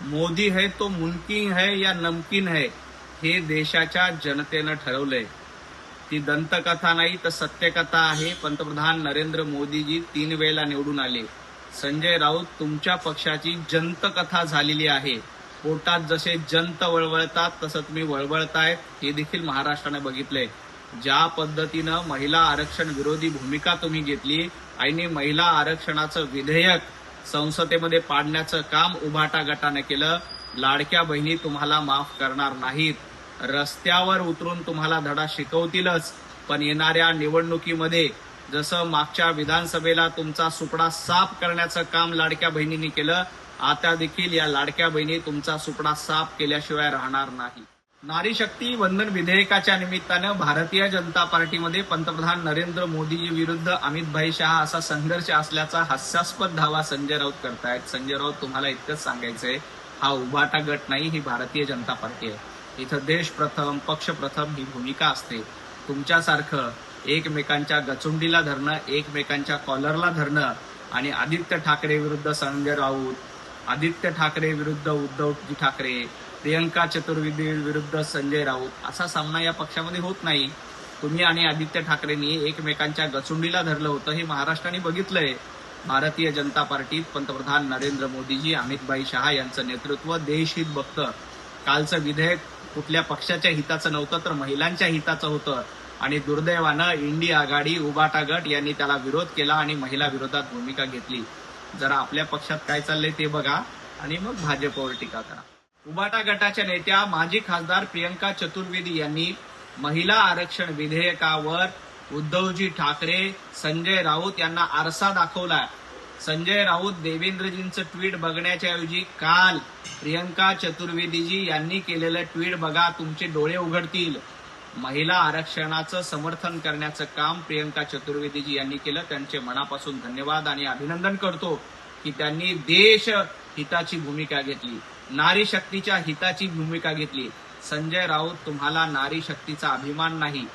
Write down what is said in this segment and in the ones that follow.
मोदी है तो मुमकिन है या नमकीन है हे देशाच्या जनतेनं ठरवलंय. ती दंतकथा नाही तर सत्यकथा आहे. पंतप्रधान नरेंद्र मोदीजी 3 वेळेला निवडून आले. संजय राऊत तुमच्या पक्षाची जंतकथा झालेली आहे. पोटात जसे जंत वळवळतात तसं तुम्ही वळवळतायत हे देखील महाराष्ट्राने बघितलंय. ज्या पद्धतीनं महिला आरक्षण विरोधी भूमिका तुम्ही घेतली आणि महिला आरक्षणाचं विधेयक संसदेमध्ये पाडण्याचं काम उभाटा गटाने केलं. लाडक्या बहिणी तुम्हाला माफ करणार नाहीत. रस्त्यावर उतरून तुम्हाला धडा शिकवतीलच, पण येणाऱ्या निवडणुकीमध्ये जसं मागच्या विधानसभेला तुमचा सुपडा साफ करण्याचं काम लाडक्या बहिणींनी केलं, आता देखील या लाडक्या बहिणी तुमचा सुपडा साफ केल्याशिवाय राहणार नाही. नारी शक्ती वंदन विधेयकाच्या निमित्तानं भारतीय जनता पार्टीमध्ये पंतप्रधान नरेंद्र मोदीजी विरुद्ध अमितभाई शहा असा संघर्ष असल्याचा हास्यास्पद दावा संजय राऊत करतायत. संजय राऊत, तुम्हाला इतकंच सांगायचंय, हा उभाटा गट नाही, ही भारतीय जनता पार्टी आहे. इथं देश प्रथम पक्ष प्रथम ही भूमिका असते. तुमच्यासारखं एकमेकांच्या गचुंडीला धरणं, एकमेकांच्या कॉलरला धरणं आणि आदित्य ठाकरे विरुद्ध संजय राऊत, आदित्य ठाकरे विरुद्ध उद्धवजी ठाकरे, प्रियंका चतुर्वेदी विरुद्ध संजय राऊत असा सामना या पक्षामध्ये होत नाही. तुम्ही आणि आदित्य ठाकरेंनी एकमेकांच्या गचुंडीला धरलं होतं हे महाराष्ट्राने बघितलंय. भारतीय जनता पार्टीत पंतप्रधान नरेंद्र मोदीजी, अमितभाई शहा यांचं नेतृत्व देशहित बघतं. कालचं विधेयक कुठल्या पक्षाच्या हिताचं नव्हतं तर महिलांच्या हिताचं होतं आणि दुर्दैवानं इंडिया आघाडी उभाटा गट यांनी त्याला विरोध केला आणि महिला विरोधात भूमिका घेतली. जरा आपल्या पक्षात काय चाललंय ते बघा आणि मग भाजपवर टीका करा. उभाटा गटाच्या नेत्या माजी खासदार प्रियंका चतुर्वेदी यांनी महिला आरक्षण विधेयकावर उद्धवजी ठाकरे, संजय राऊत यांना आरसा दाखवला. संजय राऊत देवेंद्रजींचं ट्विट बघण्याच्या ऐवजी काल प्रियंका चतुर्वेदीजी यांनी केलेलं ट्विट बघा, तुमचे डोळे उघडतील. महिला आरक्षणाचं समर्थन करण्याचं काम प्रियंका चतुर्वेदीजी यांनी केलं. त्यांचे मनापासून धन्यवाद आणि अभिनंदन करतो की त्यांनी देश हिताची भूमिका घेतली, नारी शक्तीच्या हिताची भूमिका घेतली. संजय राऊत, तुम्हाला नारी शक्तीचा अभिमान नाही,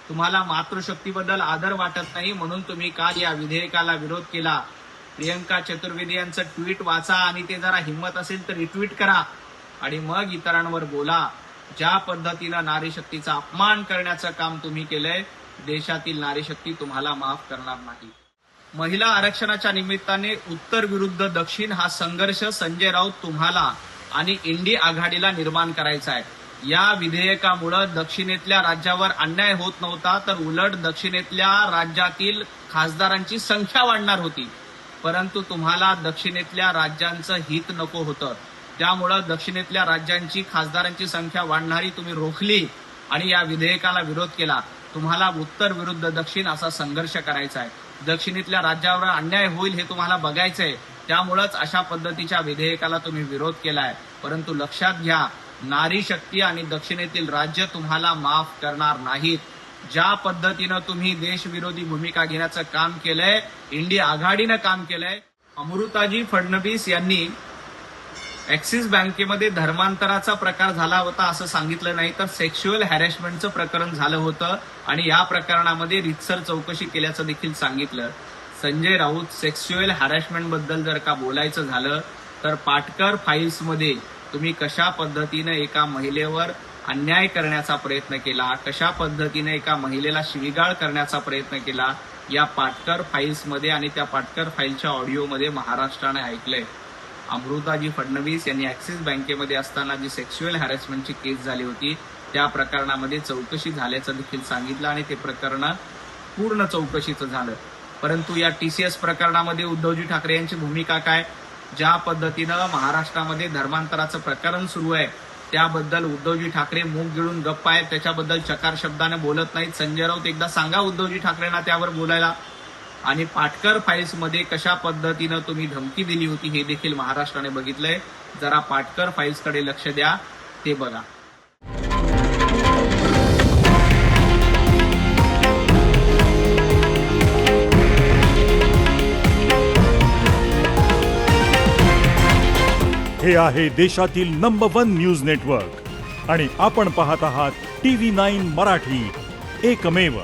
तुम्हाला मातृशक्तीबद्दल आदर वाटत नाही, म्हणून तुम्ही काल या विधेयकाला विरोध केला. प्रियंका चतुर्वेदी यांचं ट्विट वाचा आणि ते जरा हिंमत असेल तर रिट्विट करा आणि मग इतरांवर बोला. ज्या पद्धतीनं नारी शक्तीचा अपमान करण्याचं काम तुम्ही केलंय, देशातील नारी शक्ती तुम्हाला माफ करणार नाही. महिला आरक्षणाच्या निमित्ताने उत्तर विरुद्ध दक्षिण हा संघर्ष संजय राऊत तुम्हाला आणि इंडी आघाडीला निर्माण करायचा आहे. या विधेयकामुळे दक्षिणेतल्या राज्यावर अन्याय होत नव्हता, तर उलट दक्षिणेतल्या राज्यातील खासदारांची संख्या वाढणार होती. परंतु तुम्हाला दक्षिणेतल्या राज्यांचं हित नको होतं, त्यामुळं दक्षिणेतल्या राज्यांची खासदारांची संख्या वाढणारी तुम्ही रोखली आणि या विधेयकाला विरोध केला. तुम्हाला उत्तर विरुद्ध दक्षिण असा संघर्ष करायचा आहे. दक्षिणेतल्या राज्यावर अन्याय होईल हे तुम्हाला बघायचंय, त्यामुळंच अशा पद्धतीच्या विधेयकाला तुम्ही विरोध केलाय. परंतु लक्षात घ्या, नारी शक्ती आणि दक्षिणेतील राज्य तुम्हाला माफ करणार नाहीत. ज्या पद्धतीनं तुम्ही देशविरोधी भूमिका घेण्याचं काम केलंय, इंडिया आघाडीनं काम केलंय. अमृताजी फडणवीस यांनी ऍक्सिस बँकेमध्ये धर्मांतराचा प्रकार झाला होता असं सांगितलं नाही, तर सेक्शुअल हॅरेसमेंटचं प्रकरण झालं होतं आणि या प्रकरणामध्ये रीतसर चौकशी केल्याचं देखील सांगितलं. संजय राऊत, सेक्शुअल हॅरेसमेंट बद्दल जर का बोलायचं झालं तर पाटकर फाईल्समध्ये तुम्ही कशा पद्धतीनं एका महिलेवर अन्याय करण्याचा प्रयत्न केला, कशा पद्धतीने एका महिलेला शिवीगाळ करण्याचा प्रयत्न केला, या पाटकर फाईल्समध्ये आणि त्या पाटकर फाईलच्या ऑडिओमध्ये महाराष्ट्राने ऐकलंय. अमृताजी फडणवीस यांनी ऍक्सिस बँकेमध्ये असताना जी सेक्शुअल हॅरेसमेंटची केस झाली होती त्या प्रकरणामध्ये चौकशी झाल्याचं देखील सांगितलं आणि ते प्रकरण पूर्ण चौकशीचं झालं. परंतु या टीसीएस प्रकरणामध्ये उद्धवजी ठाकरे यांची भूमिका काय? ज्या पद्धतीनं महाराष्ट्रामध्ये धर्मांतराचं प्रकरण सुरू आहे त्याबद्दल उद्धवजी ठाकरे मूग गिळून गप्प आहेत, त्याच्याबद्दल चकार शब्दाने बोलत नाहीत. संजय राऊत, एकदा सांगा उद्धवजी ठाकरेंना त्यावर बोलायला. आणि पाटकर फाईल्समध्ये कशा पद्धतीनं तुम्ही धमकी दिली होती हे देखील महाराष्ट्राने बघितलंय. जरा पाटकर फाईल्सकडे लक्ष द्या, ते बघा. हे आहे देशातील नंबर 1 न्यूज नेटवर्क आणि आपण पाहत आहात TV9 मराठी, एकमेव.